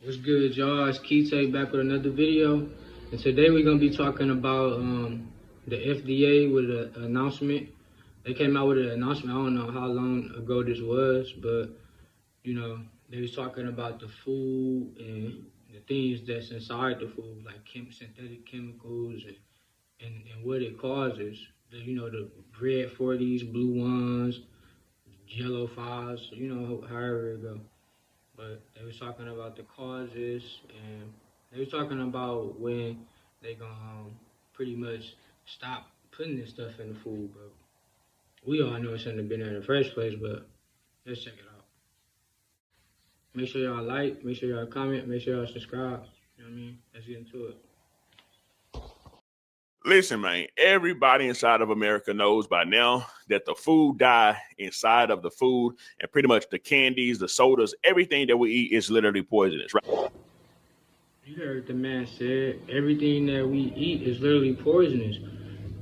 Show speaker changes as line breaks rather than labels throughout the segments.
What's good, y'all? It's Kite back with another video. And today we're going to be talking about the FDA with an announcement. They came out with an announcement. I don't know how long ago this was, but, you know, they was talking about the food and the things that's inside the food, like synthetic chemicals and what it causes. The red 40s, blue ones, yellow 5s, however it go. But they was talking about the causes, and they was talking about when they gonna pretty much stop putting this stuff in the food. But we all know it shouldn't have been there in the first place. But let's check it out. Make sure y'all like, make sure y'all comment, make sure y'all subscribe. You know what I mean? Let's get into it.
Listen, man, everybody inside of America knows by now that the food dye inside of the food and pretty much the candies, the sodas, everything that we eat is literally poisonous, right?
You heard the man said, everything that we eat is literally poisonous.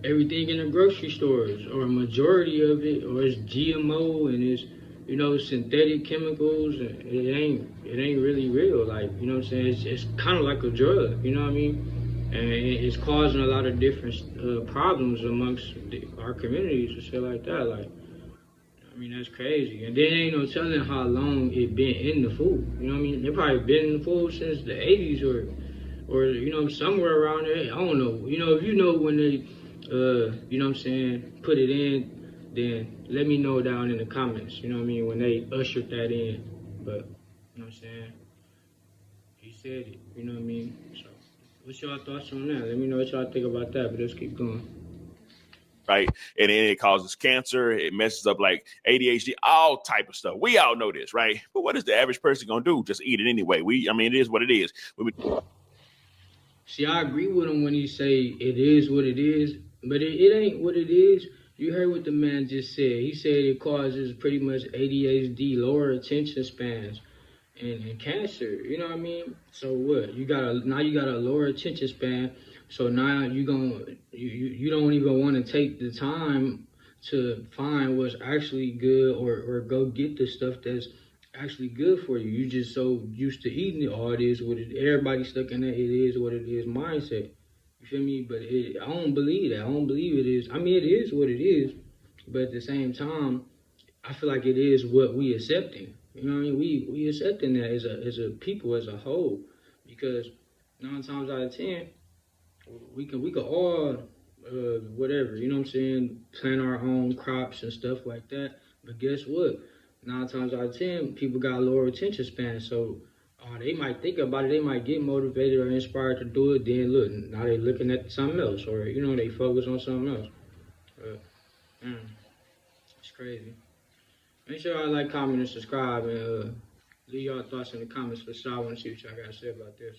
Everything in the grocery stores, or a majority of it, or it's GMO and it's, synthetic chemicals. And it ain't really real. Like, you know what I'm saying? It's kind of like a drug, you know what I mean? And it's causing a lot of different problems amongst our communities and shit like that. Like, I mean, that's crazy. And then ain't no telling how long it been in the food. You know what I mean? They probably been in the food since the 80s or somewhere around there. I don't know. If you know when they, put it in, then let me know down in the comments. You know what I mean? When they ushered that in. But, you know what I'm saying? He said it. You know what I mean? So, what's y'all thoughts on that? Let me know what y'all think about that, but let's keep going.
Right. And then it causes cancer. It messes up like ADHD, all type of stuff. We all know this, right? But what is the average person going to do? Just eat it anyway. It is what it is.
See, I agree with him when he say it is what it is, but it ain't what it is. You heard what the man just said. He said it causes pretty much ADHD, lower attention spans, and cancer. You know what I mean? So what? You got a lower attention span. So now you don't even want to take the time to find what's actually good or go get the stuff that's actually good for you. You just so used to eating it. All it is what it. Everybody stuck in that it is what it is mindset. You feel me? But I don't believe that. I don't believe it is. I mean, it is what it is. But at the same time, I feel like it is what we accepting. You know what I mean? We accepting that as a people as a whole, because 9 times out of 10, we could all whatever, you know what I'm saying, plant our own crops and stuff like that. But guess what? 9 times out of 10, people got lower attention span. So they might think about it, they might get motivated or inspired to do it. Then look, now they looking at something else, or they focus on something else. It's crazy. Make sure y'all like, comment, and subscribe, and leave y'all thoughts in the comments for sure. I want to see what y'all got to say about this.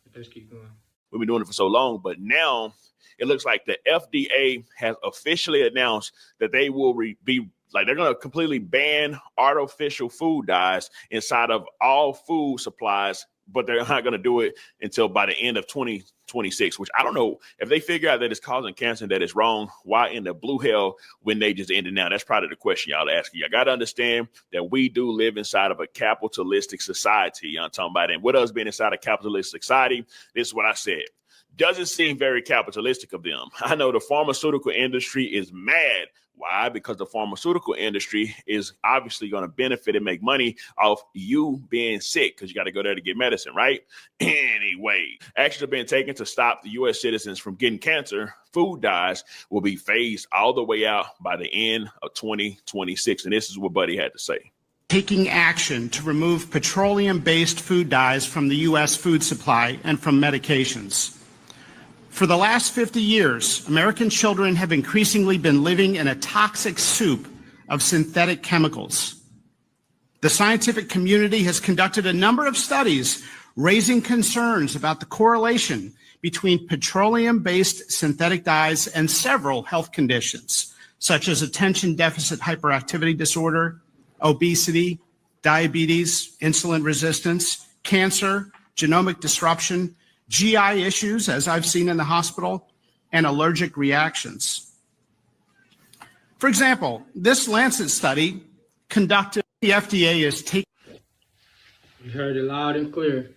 But let's keep going.
We've been doing it for so long, but now it looks like the FDA has officially announced that they will they're going to completely ban artificial food dyes inside of all food supplies, but they're not going to do it until by the end of 2026, which I don't know if they figure out that it's causing cancer and that it's wrong. Why in the blue hell when they just ended now? That's probably the question y'all asking. Y'all got to understand that we do live inside of a capitalistic society. You know what I'm talking about? And with us being inside a capitalistic society, this is what I said. Doesn't seem very capitalistic of them. I know the pharmaceutical industry is mad. Why? Because the pharmaceutical industry is obviously going to benefit and make money off you being sick because you got to go there to get medicine, right? Anyway, action have been taken to stop the U.S. citizens from getting cancer. Food dyes will be phased all the way out by the end of 2026. And this is what Buddy had to say.
Taking action to remove petroleum-based food dyes from the U.S. food supply and from medications. For the last 50 years, American children have increasingly been living in a toxic soup of synthetic chemicals. The scientific community has conducted a number of studies raising concerns about the correlation between petroleum-based synthetic dyes and several health conditions, such as attention deficit hyperactivity disorder, obesity, diabetes, insulin resistance, cancer, genomic disruption, GI issues, as I've seen in the hospital, and allergic reactions. For example, this Lancet study conducted, the FDA is taking.
You heard it loud and clear.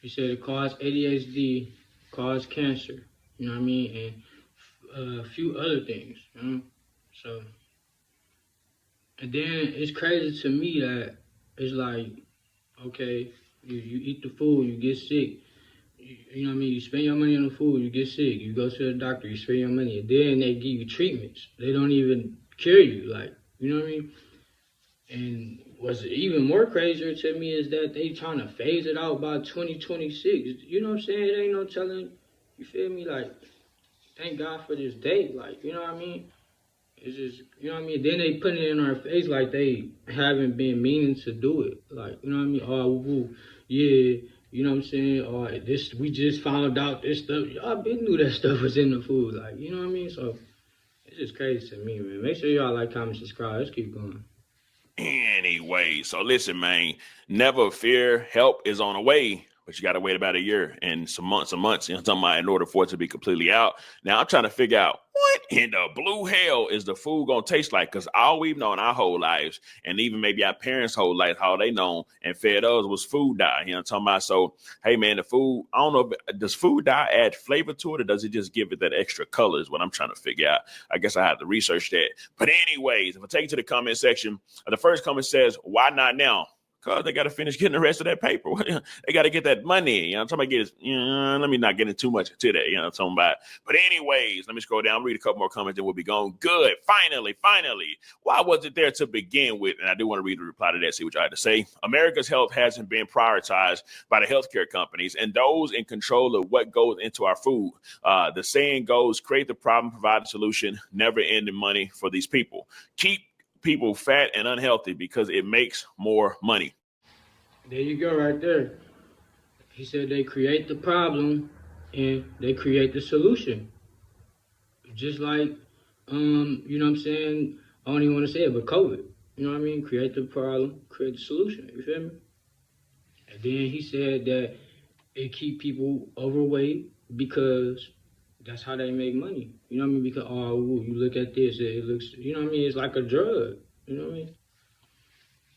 He said it caused ADHD, caused cancer. You know what I mean? And a few other things. You know? So, and then it's crazy to me that it's like, okay, you eat the food, you get sick. You know what I mean? You spend your money on the food, you get sick. You go to the doctor, you spend your money, and then they give you treatments. They don't even cure you, like, you know what I mean? And what's even more crazier to me is that they trying to phase it out by 2026. You know what I'm saying? It ain't no telling. You feel me? Like, thank God for this day. Like, you know what I mean? It's just, you know what I mean? Then they put it in our face like they haven't been meaning to do it. Like, you know what I mean? Oh, woo, yeah, you know what I'm saying? Oh, this, we just found out this stuff. Y'all been knew that stuff was in the food. Like, you know what I mean? So, it's just crazy to me, man. Make sure y'all like, comment, subscribe. Let's keep going.
Anyway, so listen, man, never fear, help is on the way, but you got to wait about a year and some months, you know what I'm talking about, in order for it to be completely out. Now I'm trying to figure out what in the blue hell is the food going to taste like? Because all we've known our whole lives, and even maybe our parents' whole life, how they known and fed us was food dye, you know what I'm talking about? So, hey, man, the food, I don't know, does food dye add flavor to it, or does it just give it that extra color is what I'm trying to figure out. I guess I have to research that. But anyways, if I take you to the comment section, the first comment says, why not now? Because they got to finish getting the rest of that paper. They got to get that money. You know, I'm talking about let me not get into too much to that. You know what I'm talking about? But anyways, let me scroll down, read a couple more comments, then we'll be going. Good. Finally. Why was it there to begin with? And I do want to read the reply to that, see what you had to say. America's health hasn't been prioritized by the healthcare companies and those in control of what goes into our food. The saying goes, create the problem, provide the solution, never ending money for these people. Keep people fat and unhealthy because it makes more money.
There you go, right there. He said they create the problem and they create the solution. Just like, you know what I'm saying? I don't even want to say it, but COVID. You know what I mean? Create the problem, create the solution. You feel me? And then he said that it keep people overweight because that's how they make money. You know what I mean? Because, oh, you look at this, it looks, you know what I mean? It's like a drug. You know what I mean?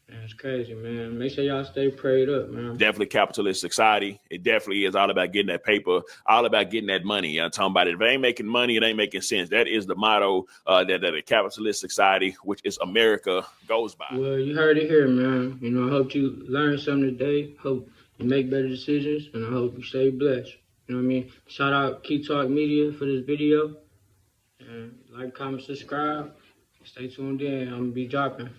Man, it's crazy, man. Make sure y'all stay prayed up, man.
Definitely capitalist society. It definitely is all about getting that paper, all about getting that money. I'm talking about it. If it ain't making money, it ain't making sense. That is the motto that a capitalist society, which is America, goes by.
Well, you heard it here, man. You know, I hope you learned something today. Hope you make better decisions, and I hope you stay blessed. You know what I mean? Shout out Key Talk Media for this video. And like, comment, subscribe. Stay tuned in. I'm going to be dropping.